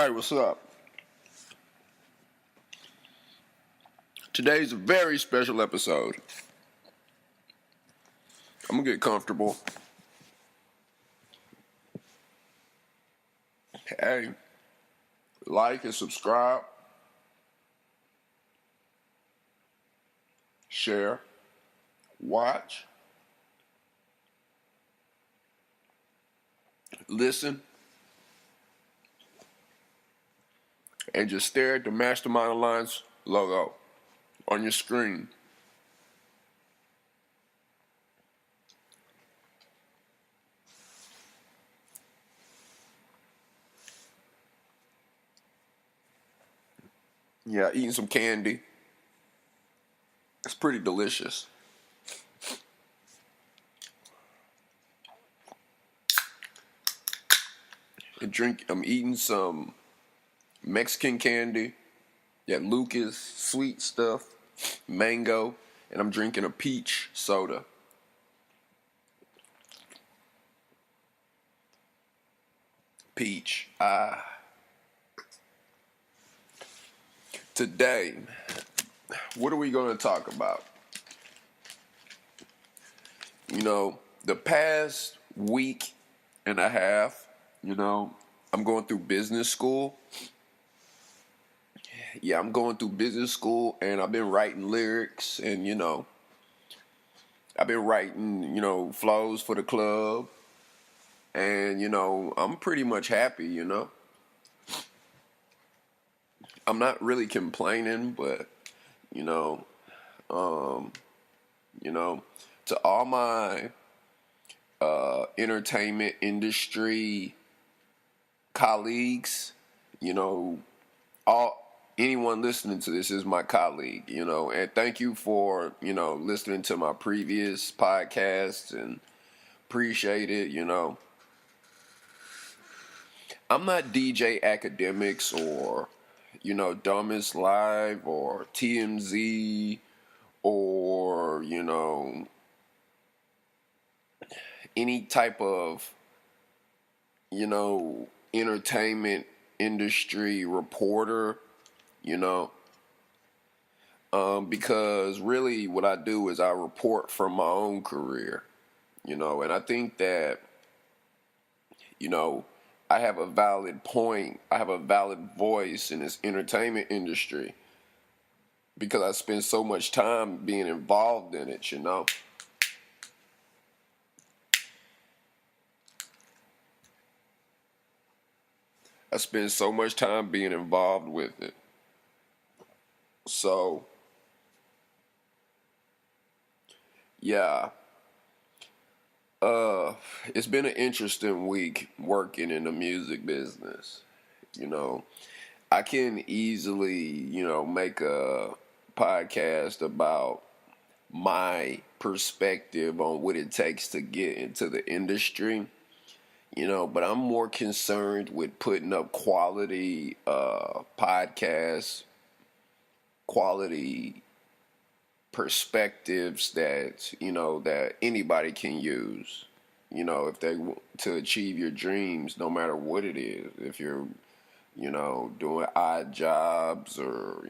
Alright, what's up? Today's a very special episode. I'm gonna get comfortable. Hey, like and subscribe. Share. Watch. Listen. And just stare at the Mastermind Alliance logo on your screen. Yeah, eating some candy. It's pretty delicious. I'm eating some Mexican candy. Yeah, Lucas, sweet stuff, mango, and I'm drinking a peach soda. Peach. Today, what are we going to talk about? The past week and a half, I'm going through business school. Yeah, I'm going through business school, and I've been writing lyrics, and, I've been writing, flows for the club, and, I'm pretty much happy, I'm not really complaining, but, you know, um, to all my entertainment industry colleagues, all anyone listening to this is my colleague, and thank you for, listening to my previous podcasts and appreciate it, I'm not DJ Academics or, Dumbest Live or TMZ or, any type of, entertainment industry reporter, you know, because really what I do is I report from my own career, and I think that, I have a valid point, I have a valid voice in this entertainment industry because I spend so much time being involved in it. I spend so much time being involved with it. So, yeah, it's been an interesting week working in the music business. You know, I can easily, make a podcast about my perspective on what it takes to get into the industry, but I'm more concerned with putting up quality podcasts, quality perspectives that, that anybody can use, if they want to achieve your dreams, no matter what it is. If you're, doing odd jobs or,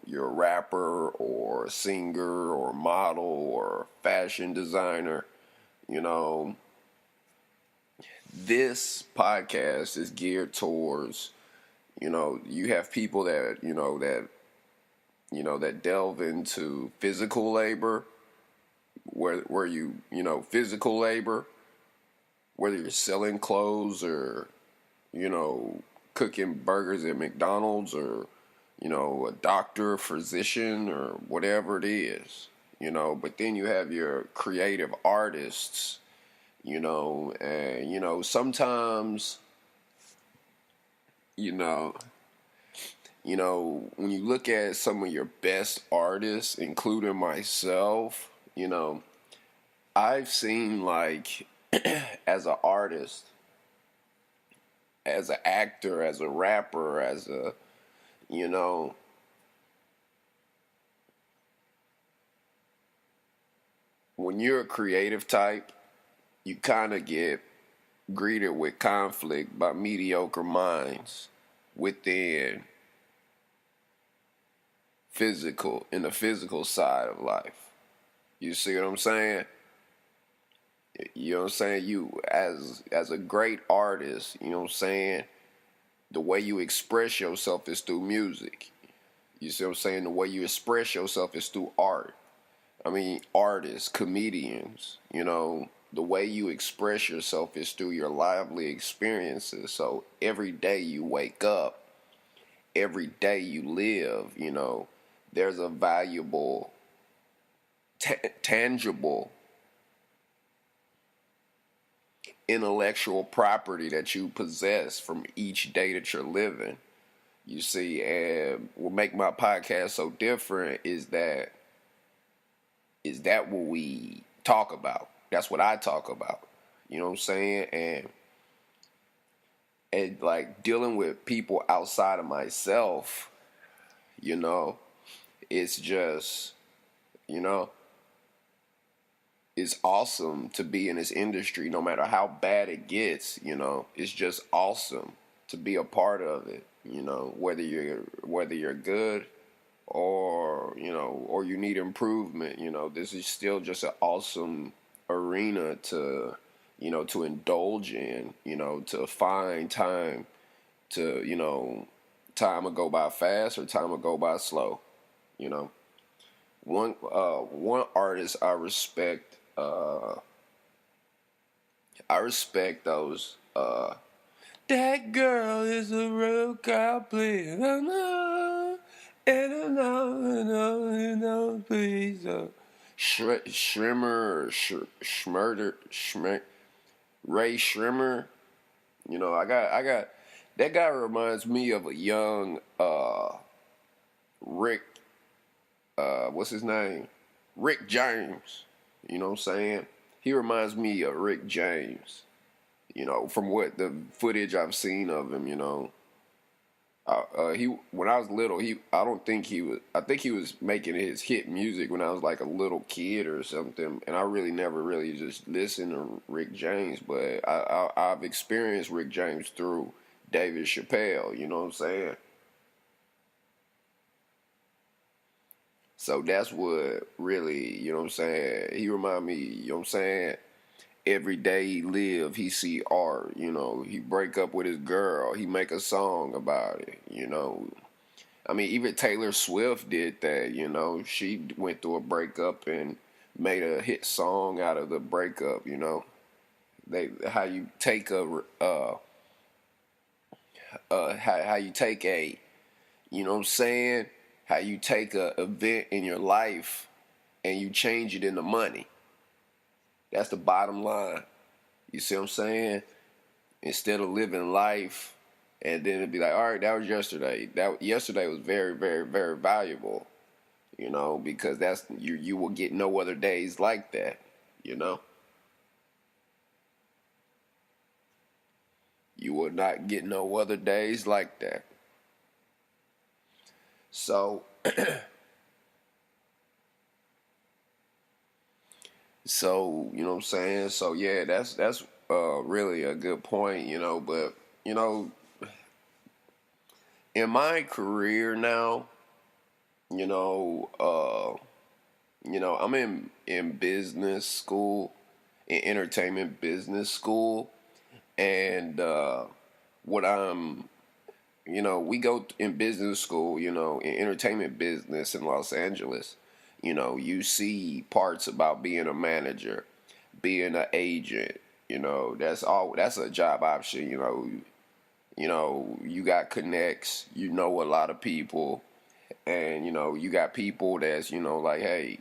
you're a rapper or a singer or model or fashion designer, you know, this podcast is geared towards, you have people that, that delve into physical labor, where physical labor, whether you're selling clothes or, cooking burgers at McDonald's or, a doctor, physician, or whatever it is, but then you have your creative artists, and, sometimes, you know, when you look at some of your best artists, including myself, I've seen, like, as an artist, as an actor, as a rapper, as a, when you're a creative type, you kind of get greeted with conflict by mediocre minds, within in the physical side of life. You see what I'm saying? You know what I'm saying? You as a great artist, you know what I'm saying? The way you express yourself is through music. You see what I'm saying? The way you express yourself is through art. I mean, artists, comedians, you know, the way you express yourself is through your lively experiences. So every day you wake up, every day you live, you know, there's a valuable, tangible, intellectual property that you possess from each day that you're living. You see, and what make my podcast so different is that what we talk about. That's what I talk about. You know what I'm saying? And like dealing with people outside of myself, you know, it's just, you know, it's awesome to be in this industry no matter how bad it gets, you know. It's just awesome to be a part of it, you know, whether you're good or, you know, or you need improvement, you know. This is still just an awesome arena to, you know, to indulge in, you know, to find time to, you know, time will go by fast or time will go by slow, you know. One artist I respect those that girl is a real complete. And I know, please. Ray Shrimmer. You know, that guy reminds me of a young Rick. What's his name? Rick James. You know what I'm saying? He reminds me of Rick James. You know, from what the footage I've seen of him, you know, he when I was little, I don't think he was. I think he was making his hit music when I was like a little kid or something, and I really never really just listened to Rick James, but I've experienced Rick James through David Chappelle. You know what I'm saying? So that's what really, you know what I'm saying. He remind me, you know what I'm saying. Every day he live, he see art, you know. He break up with his girl, he make a song about it, you know. I mean, even Taylor Swift did that, you know. She went through a breakup and made a hit song out of the breakup, you know. How you take how you take a, you know what I'm saying? How you take a event in your life and you change it into money. That's the bottom line. You see what I'm saying? Instead of living life and then it'd be like, all right, that was yesterday. That yesterday was very, very, very valuable, you know, because that's you will get no other days like that, you know. You will not get no other days like that. So so, you know what I'm saying? So yeah, that's really a good point, you know, but you know, in my career now, you know, I'm in business school, in entertainment business school, and what I'm, you know, we go in business school, you know, in entertainment business in Los Angeles. You know, you see parts about being a manager, being an agent. You know, that's a job option. You got connects. You know a lot of people, and you know you got people that's like, hey,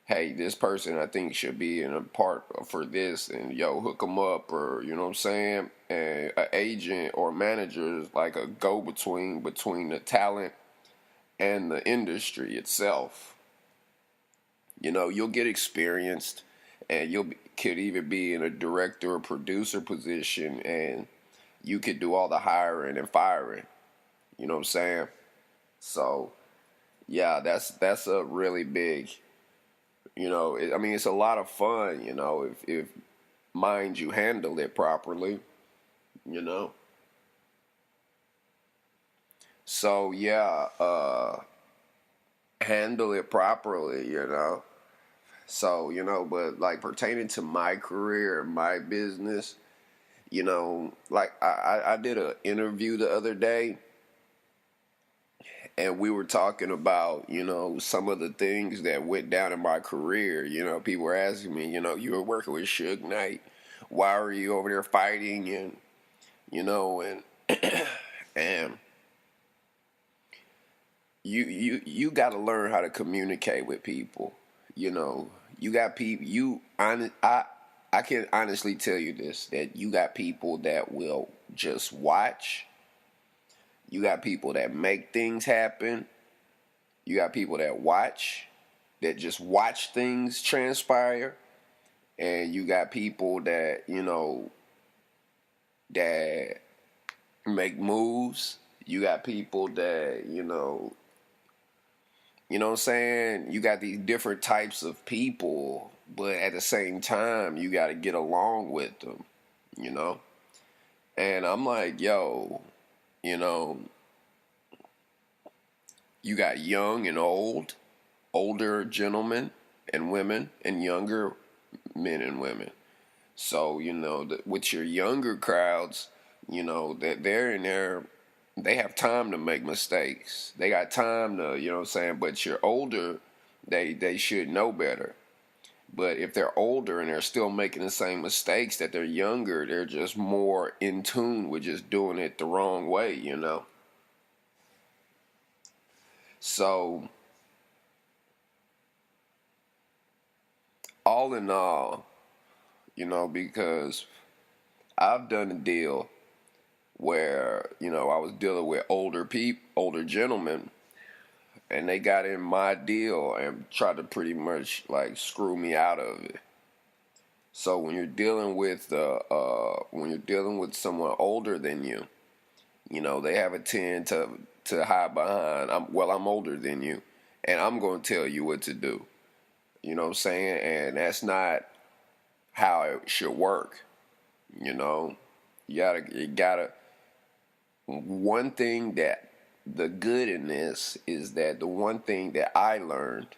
hey, this person I think should be in a part for this, and yo, hook them up, or you know what I'm saying. And an agent or manager is like a go between the talent and the industry itself. You know, you'll get experienced, and could even be in a director or producer position, and you could do all the hiring and firing. You know what I'm saying? So yeah, that's a really big. I mean, it's a lot of fun. If mind you handle it properly. You know. So yeah, handle it properly, you know. So, but like pertaining to my career, my business, like I did an interview the other day, and we were talking about, some of the things that went down in my career. People were asking me, you were working with Suge Knight. Why are you over there fighting? And, and, and you got to learn how to communicate with people. You got people, I can honestly tell you this, that you got people that will just watch. You got people that make things happen. You got people that watch, that just watch things transpire. And you got people that, that make moves. You got people that, what I'm saying? You got these different types of people, but at the same time, you got to get along with them, you know? And I'm like, yo, you know, you got young and old, older gentlemen and women, and younger men and women. So, with your younger crowds, that they're in there, they have time to make mistakes. They got time to, what I'm saying? But you're older, they should know better. But if they're older and they're still making the same mistakes that they're younger, they're just more in tune with just doing it the wrong way. So, all in all, because I've done a deal where, I was dealing with older gentlemen, and they got in my deal and tried to pretty much like screw me out of it. So when you're dealing with someone older than you, they have a tend to hide behind. I'm older than you, and I'm going to tell you what to do. You know what I'm saying? And that's not how it should work. You gotta. One thing that the good in this is that the one thing that I learned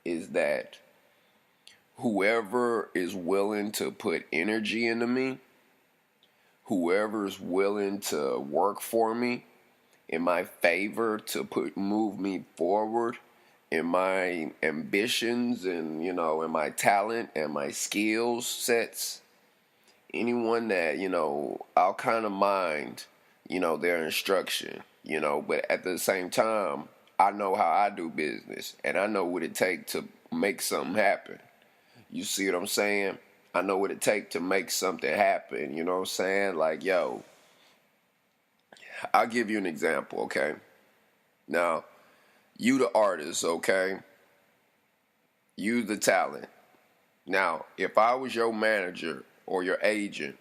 is that whoever is willing to put energy into me, whoever is willing to work for me in my favor to move me forward in my ambitions and in my talent and my skills sets, anyone that I'll kind of mind their instruction, but at the same time, I know how I do business and I know what it takes to make something happen. You see what I'm saying? I know what it takes to make something happen. You know what I'm saying? Like, yo, I'll give you an example, okay? Now, you the artist, okay? You the talent. Now, if I was your manager or your agent,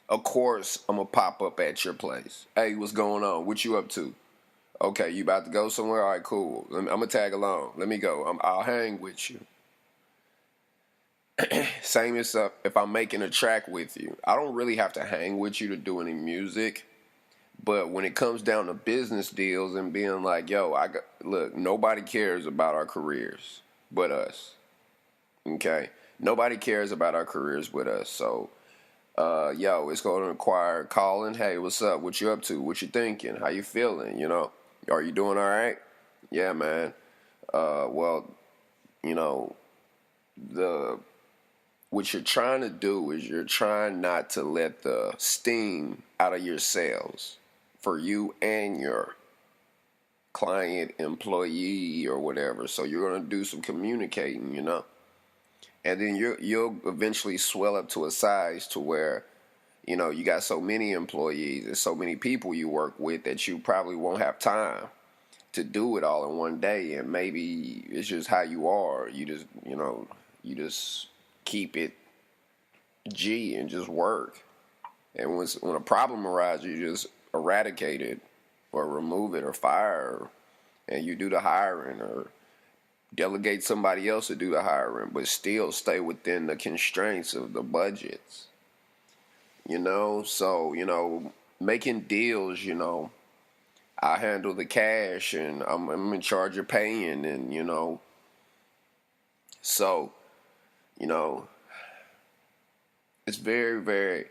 of course, I'm going to pop up at your place. Hey, what's going on? What you up to? Okay, you about to go somewhere? All right, cool. I'm going to tag along. Let me go. I'll hang with you. Same as if I'm making a track with you. I don't really have to hang with you to do any music. But when it comes down to business deals and being like, yo, look, nobody cares about our careers but us. Okay? Nobody cares about our careers but us. So, yo, it's going to require calling. Hey, what's up? What you up to? What you thinking? How you feeling? Are you doing all right? Yeah, man. Well, the what you're trying to do is you're trying not to let the steam out of your sails for you and your client, employee, or whatever. So you're going to do some communicating, and then you'll eventually swell up to a size to where you got so many employees and so many people you work with that you probably won't have time to do it all in one day. And maybe it's just how you are. You just keep it G and just work. And when a problem arises, you just eradicate it or remove it or fire, and you do the hiring or delegate somebody else to do the hiring, but still stay within the constraints of the budgets. So, making deals, I handle the cash, and I'm in charge of paying, and so you know, it's very, very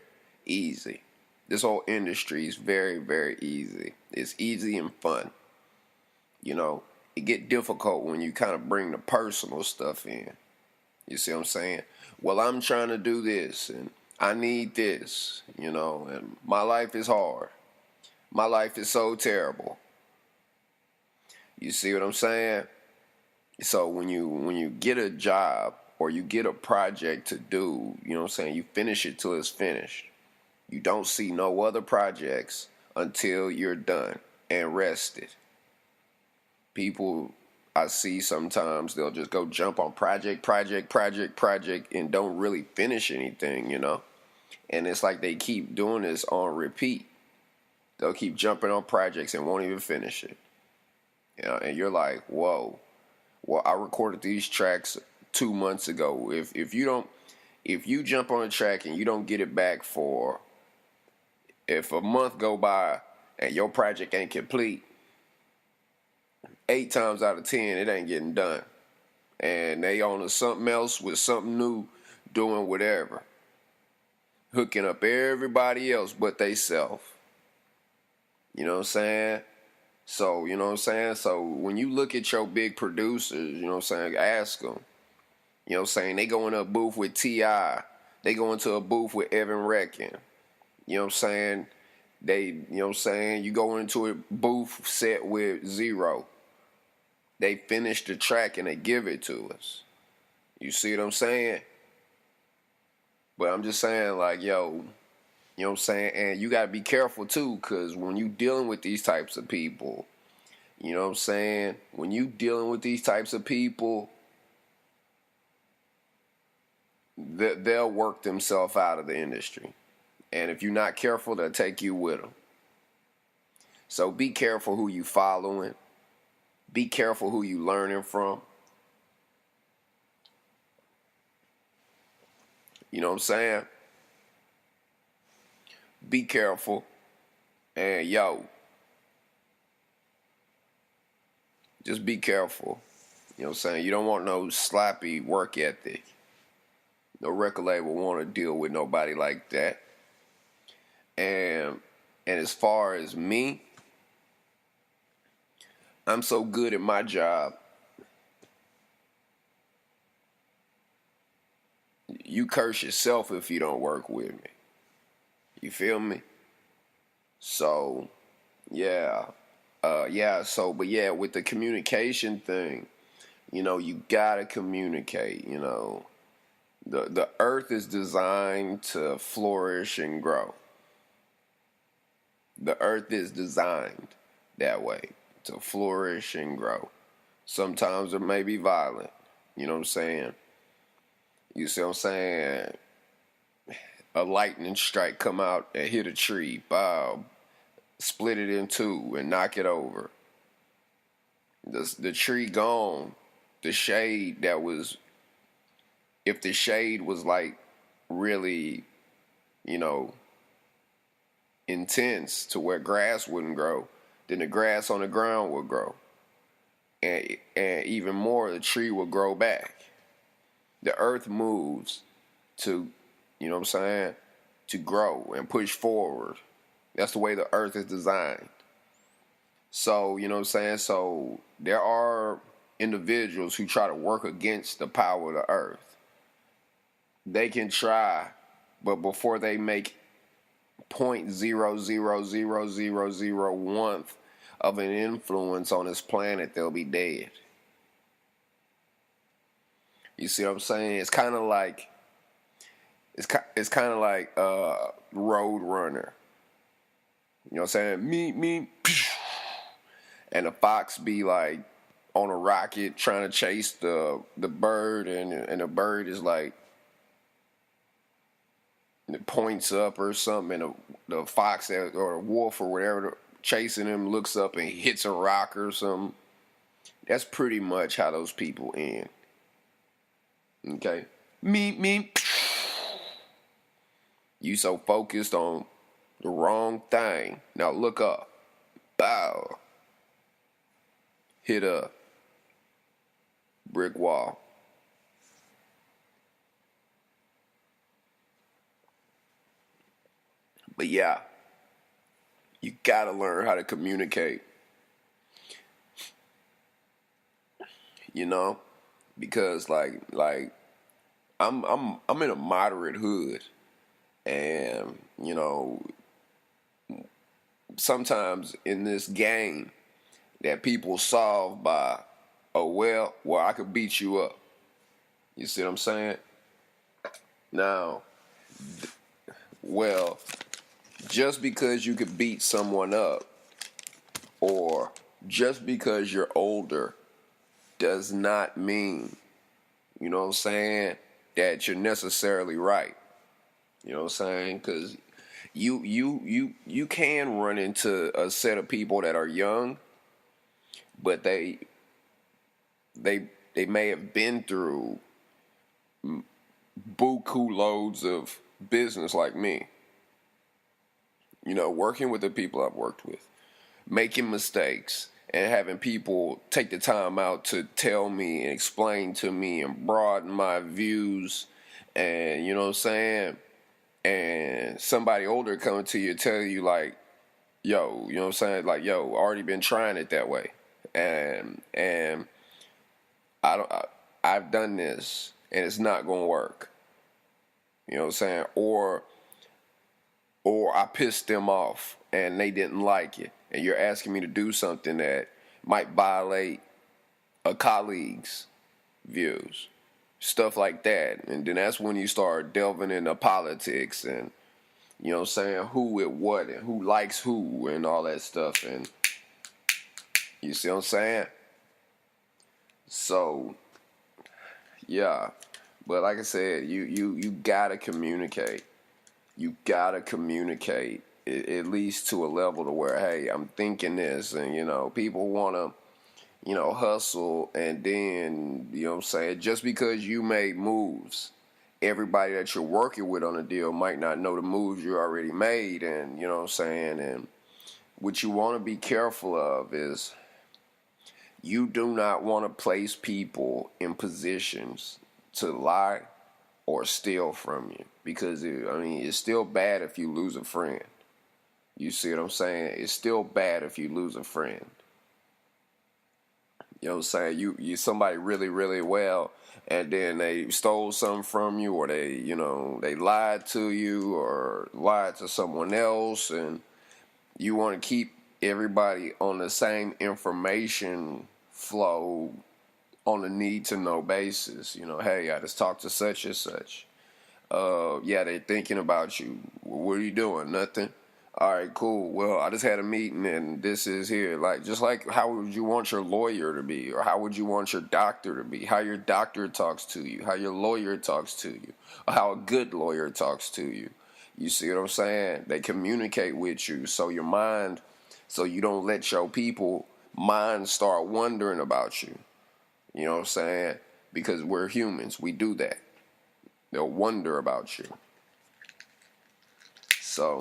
easy. This whole industry is very, very easy. It's easy and fun. You know, it get difficult when you kind of bring the personal stuff in. You see what I'm saying? Well, I'm trying to do this, and I need this, and my life is hard. My life is so terrible. You see what I'm saying? So when you get a job or you get a project to do, you know what I'm saying, you finish it till it's finished. You don't see no other projects until you're done and rested. People I see sometimes they'll just go jump on project, and don't really finish anything. And it's like they keep doing this on repeat. They'll keep jumping on projects and won't even finish it. And you're like, whoa. Well, I recorded these tracks 2 months ago. If you jump on a track and you don't get it back if a month go by and your project ain't complete, 8 times out of 10 it ain't getting done. And they on to something else with something new, doing whatever, hooking up everybody else but they self. You know what I'm saying? So, you know what I'm saying? So when you look at your big producers, you know what I'm saying, ask them. You know what I'm saying? They go in a booth with T.I. They go into a booth with EvenWrek'n. You know what I'm saying? You know what I'm saying? You go into a booth set with Zero. They finish the track and they give it to us. You see what I'm saying? But I'm just saying, like, yo, you know what I'm saying? And you got to be careful, too, because when you dealing with these types of people, you know what I'm saying? When you dealing with these types of people, they'll work themselves out of the industry. And if you're not careful, they'll take you with them. So be careful who you following. Be careful who you learning from. You know what I'm saying? Be careful. And yo, just be careful. You know what I'm saying? You don't want no sloppy work ethic. No record label want to deal with nobody like that. And as far as me, I'm so good at my job. You curse yourself if you don't work with me. You feel me? So, yeah. But with the communication thing, you gotta communicate, The earth is designed to flourish and grow. The earth is designed that way, to flourish and grow. Sometimes it may be violent. You know what I'm saying? You see what I'm saying? A lightning strike come out and hit a tree, bow, split it in two and knock it over. The tree gone. The shade if the shade was like really, intense to where grass wouldn't grow, then the grass on the ground would grow. And even more, the tree will grow back. The earth moves to, you know what I'm saying, to grow and push forward. That's the way the earth is designed. So, you know what I'm saying? So there are individuals who try to work against the power of the earth. They can try, but before they make 0.0000001th of an influence on this planet, they'll be dead. You see what I'm saying? It's kind of like Road Runner. You know what I'm saying? Me, and the fox be like on a rocket trying to chase the bird, and the bird is like, it points up or something, and the fox or the wolf or whatever chasing him looks up and hits a rock or something. That's pretty much how those people end. Okay? Me. You so focused on the wrong thing. Now look up. Bow. hit a brick wall. But yeah, you gotta learn how to communicate, you know, because I'm in a moderate hood, and sometimes in this game that people solve by, oh well I could beat you up. You see what I'm saying? Now, well, just because you could beat someone up, or just because you're older, does not mean, you know what I'm saying, that you're necessarily right. You know what I'm saying? Because you can run into a set of people that are young, but they they may have been through buku loads of business like me. You know, working with the people I've worked with, making mistakes, and having people take the time out to tell me and explain to me and broaden my views, and you know what I'm saying? And somebody older coming to you and tell you like, yo, you know what I'm saying? Like, yo, already been trying it that way. And I've done this and it's not gonna work. You know what I'm saying? Or I pissed them off and they didn't like it. And you're asking me to do something that might violate a colleague's views. Stuff like that. And then that's when you start delving into politics and, you know what I'm saying, who with what and who likes who and all that stuff. And you see what I'm saying? So, yeah. But like I said, you gotta communicate. You gotta communicate at least to a level to where, hey, I'm thinking this, and people wanna, hustle, and then, you know what I'm saying, just because you made moves, everybody that you're working with on a deal might not know the moves you already made, and you know what I'm saying, and what you want to be careful of is you do not want to place people in positions to lie or steal from you, because it's still bad if you lose a friend. You see what I'm saying? It's still bad if you lose a friend. You know what I'm saying? You somebody really, really well, and then they stole something from you, or they lied to you or lied to someone else, and you want to keep everybody on the same information flow on a need to know basis. Hey, I just talked to such and such. Yeah, they're thinking about you. What are you doing? Nothing. All right, cool. Well, I just had a meeting and this is here. Like, just like how would you want your lawyer to be, or how would you want your doctor to be? How your doctor talks to you, how your lawyer talks to you, or how a good lawyer talks to you. You see what I'm saying? They communicate with you, so you don't let your people mind start wondering about you. You know what I'm saying? Because we're humans, we do that. They'll wonder about you. So,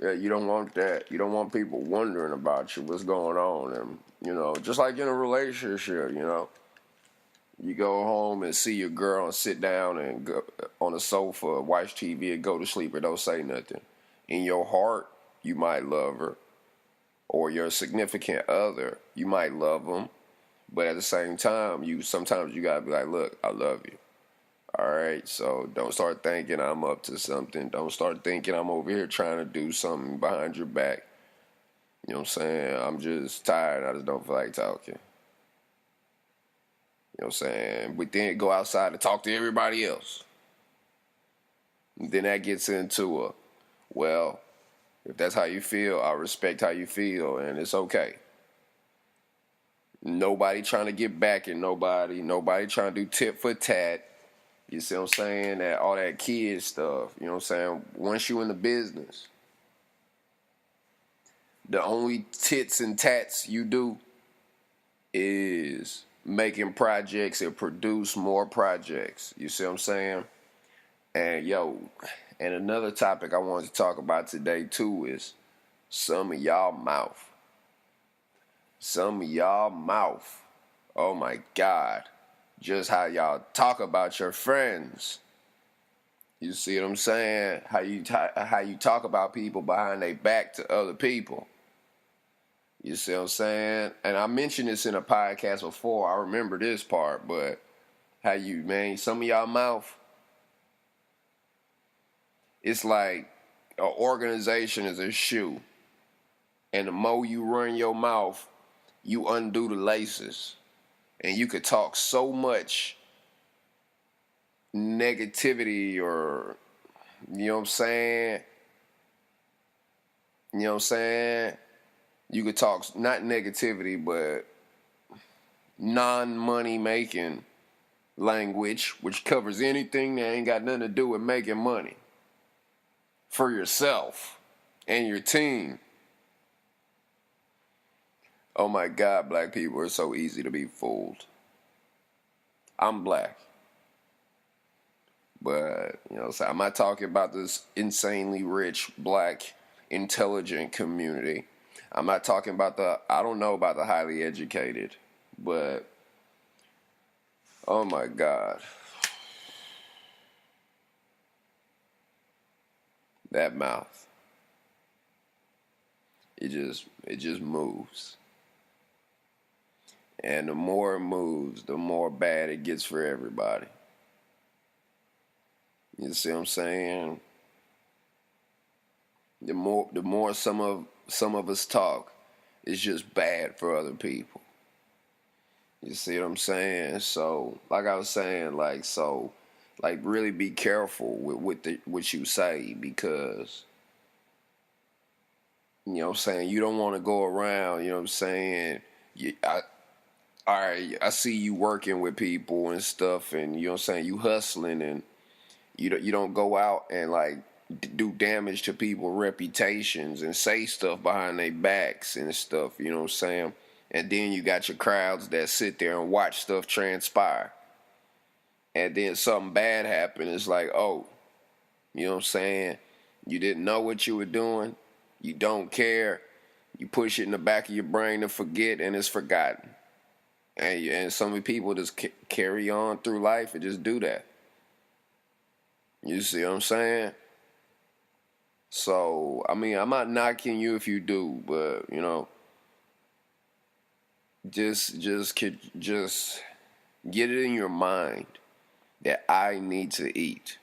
yeah, you don't want that. You don't want people wondering about you, what's going on. And, just like in a relationship, you go home and see your girl and sit down and go on the sofa, watch TV and go to sleep or don't say nothing. In your heart, you might love her. Or your significant other, you might love them. But at the same time, sometimes you gotta be like, look, I love you. All right, so don't start thinking I'm up to something. Don't start thinking I'm over here trying to do something behind your back. You know what I'm saying? I'm just tired. I just don't feel like talking. You know what I'm saying? But then go outside and talk to everybody else. And then that gets into well, if that's how you feel, I respect how you feel, and it's okay. Nobody trying to get back at nobody. Nobody trying to do tit for tat. You see what I'm saying? That all that kid stuff. You know what I'm saying? Once you in the business, the only tits and tats you do is making projects and produce more projects. You see what I'm saying? And and another topic I wanted to talk about today too is some of y'all mouth. Some of y'all mouth. Oh my God. Just how y'all talk about your friends. You see what I'm saying? How you talk about people behind their back to other people. You see what I'm saying? And I mentioned this in a podcast before. I remember this part, but some of y'all mouth, it's like an organization is a shoe. And the more you run your mouth, you undo the laces. And you could talk so much negativity or, you know what I'm saying? You know what I'm saying? You could talk not negativity, but non-money making language, which covers anything that ain't got nothing to do with making money for yourself and your team. Oh my God, black people are so easy to be fooled. I'm black. But, so I'm not talking about this insanely rich, black, intelligent community. I'm not talking about I don't know about the highly educated, but, oh my God. That mouth. It just moves. And the more it moves, the more bad it gets for everybody. You see what I'm saying? The more some of us talk, it's just bad for other people. You see what I'm saying? So, like I was saying, really be careful with what you say, because you know what I'm saying, you don't want to go around, you know what I'm saying, all right, I see you working with people and stuff, and you know what I'm saying, you hustling, and you don't go out and like do damage to people's reputations and say stuff behind their backs and stuff, you know what I'm saying? And then you got your crowds that sit there and watch stuff transpire. And then something bad happen, it's like, oh, you know what I'm saying? You didn't know what you were doing. You don't care. You push it in the back of your brain to forget, and it's forgotten. And so many people just carry on through life and just do that. You see what I'm saying? So, I mean, I'm not knocking you if you do, but, just get it in your mind that I need to eat.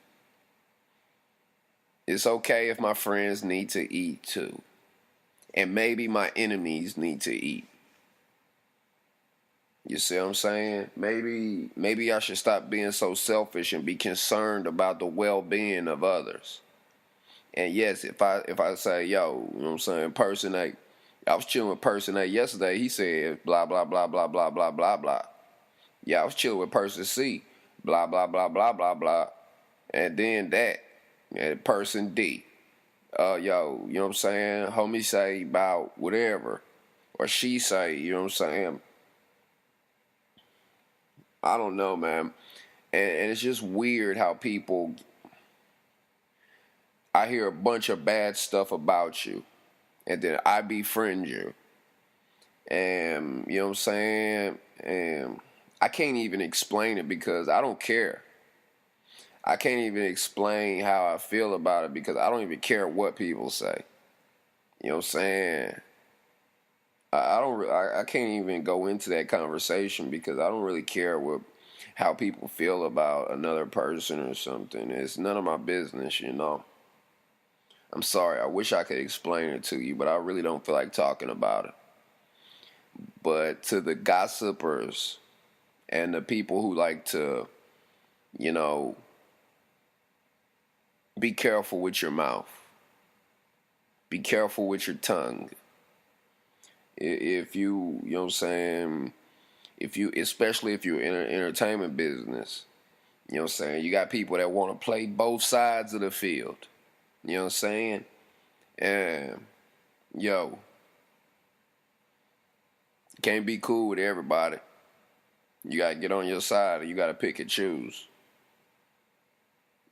It's okay if my friends need to eat too. And maybe my enemies need to eat. You see what I'm saying? Maybe I should stop being so selfish and be concerned about the well-being of others. And yes, if I say, yo, you know what I'm saying, person A, I was chilling with person A yesterday, he said blah blah blah blah blah blah blah blah. Yeah, I was chilling with person C, blah blah blah blah blah blah. And then and person D. Yo, you know what I'm saying? Homie say about whatever. Or she say, you know what I'm saying? I don't know, man. And it's just weird how I hear a bunch of bad stuff about you, and then I befriend you. And, you know what I'm saying? And I can't even explain it because I don't care. I can't even explain how I feel about it because I don't even care what people say. You know what I'm saying? I can't even go into that conversation because I don't really care how people feel about another person or something. It's none of my business, I'm sorry. I wish I could explain it to you, but I really don't feel like talking about it. But to the gossipers and the people who like to, be careful with your mouth. Be careful with your tongue. If you know what I'm saying, especially if you're in an entertainment business, you know what I'm saying, you got people that want to play both sides of the field. You know what I'm saying? And, you can't be cool with everybody. You got to get on your side, and you got to pick and choose.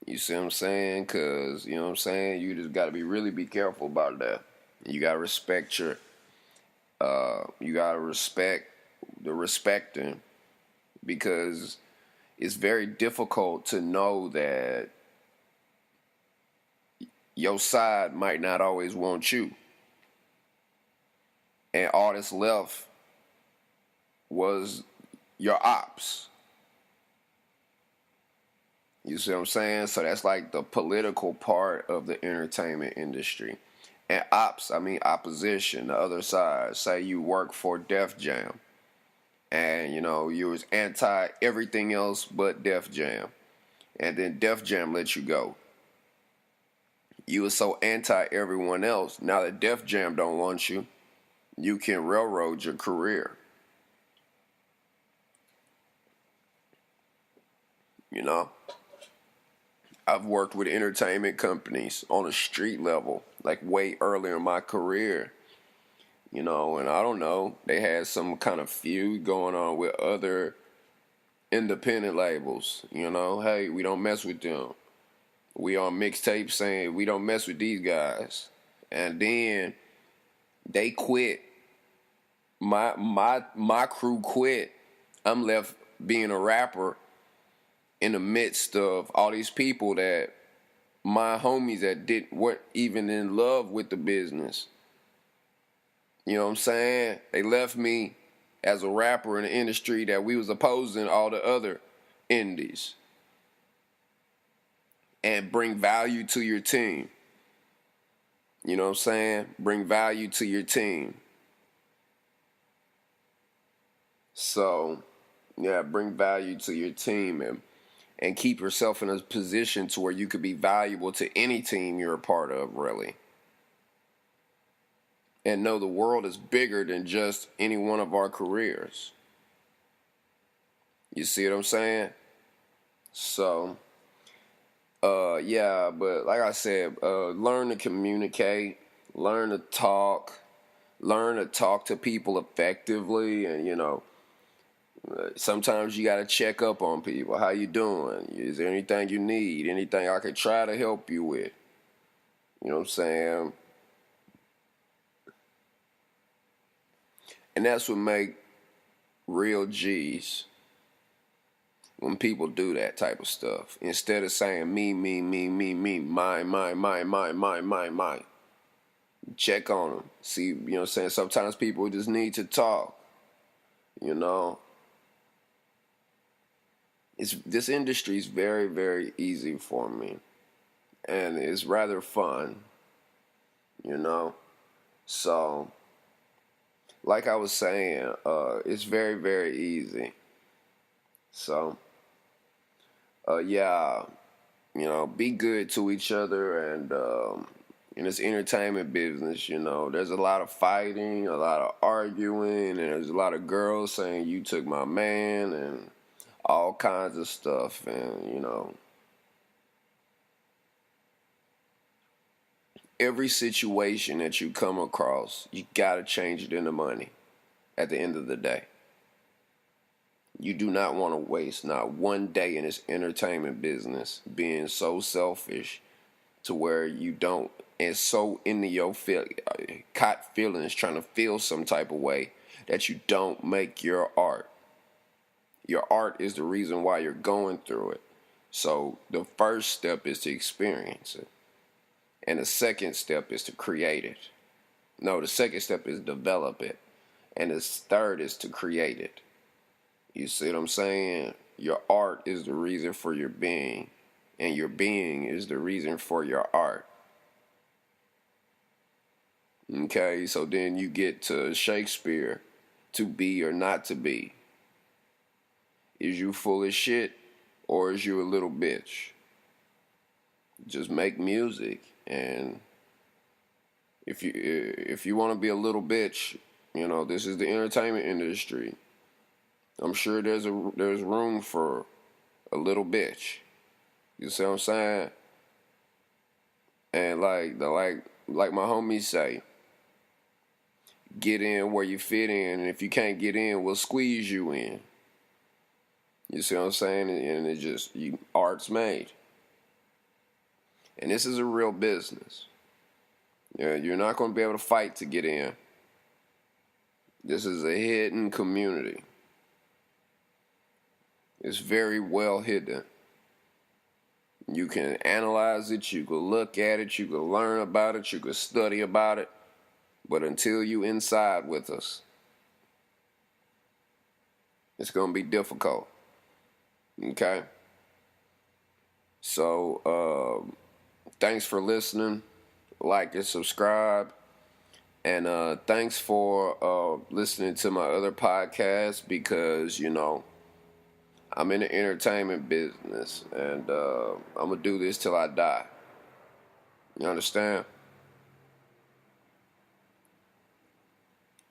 You see what I'm saying? Cause you know what I'm saying. You just gotta be careful about that. You gotta respect your. You gotta respect the respecting because it's very difficult to know that your side might not always want you, and all that's left was your ops. You see what I'm saying? So that's like the political part of the entertainment industry. And ops, I mean opposition, the other side. Say you work for Def Jam and you know you was anti everything else but Def Jam. And then Def Jam let you go. You was so anti everyone else. Now that Def Jam don't want you, you can railroad your career. You know? I've worked with entertainment companies on a street level, like way earlier in my career, you know, and I don't know, they had some kind of feud going on with other independent labels, you know, hey, we don't mess with them. We on mixtape saying we don't mess with these guys. And then they quit. My crew quit. I'm left being a rapper in the midst of all these people that my homies that weren't even in love with the business. You know what I'm saying? They left me as a rapper in the industry that we was opposing all the other indies. And bring value to your team. You know what I'm saying? Bring value to your team. So, yeah, bring value to your team and keep yourself in a position to where you could be valuable to any team you're a part of, really. And know the world is bigger than just any one of our careers. You see what I'm saying? So, yeah, but like I said, learn to communicate, learn to talk to people effectively, and you know, sometimes you gotta check up on people. How you doing? Is there anything you need? Anything I could try to help you with? You know what I'm saying? And that's what make real G's when people do that type of stuff. Instead of saying me, mine. Check on them. See, you know what I'm saying? Sometimes people just need to talk. You know? This industry is very, very easy for me. And it's rather fun. You know? So, like I was saying, it's very, very easy. So, yeah, you know, be good to each other. And in this entertainment business, you know, there's a lot of fighting, a lot of arguing, and there's a lot of girls saying you took my man and all kinds of stuff. And, you know, every situation that you come across, you got to change it into money at the end of the day. You do not want to waste not one day in this entertainment business being so selfish to where you don't, and so into your caught feelings trying to feel some type of way that you don't make your art. Your art is the reason why you're going through it. So the first step is to experience it. And the second step is to create it. No, the second step is develop it. And the third is to create it. You see what I'm saying? Your art is the reason for your being, and your being is the reason for your art. Okay, so then you get to Shakespeare, to be or not to be. Is you full of shit, or is you a little bitch? Just make music, and if you want to be a little bitch, you know, this is the entertainment industry. I'm sure there's room for a little bitch. You see what I'm saying? And like my homies say, get in where you fit in, and if you can't get in, we'll squeeze you in. You see what I'm saying? And it just art's made. And this is a real business. You're not going to be able to fight to get in. This is a hidden community. It's very well hidden. You can analyze it, you can look at it, you can learn about it, you can study about it. But until you inside with us, it's going to be difficult. Okay? So, thanks for listening. Like and subscribe. And thanks for listening to my other podcasts because, I'm in the entertainment business. And I'm going to do this till I die. You understand?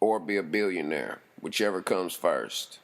Or be a billionaire, whichever comes first.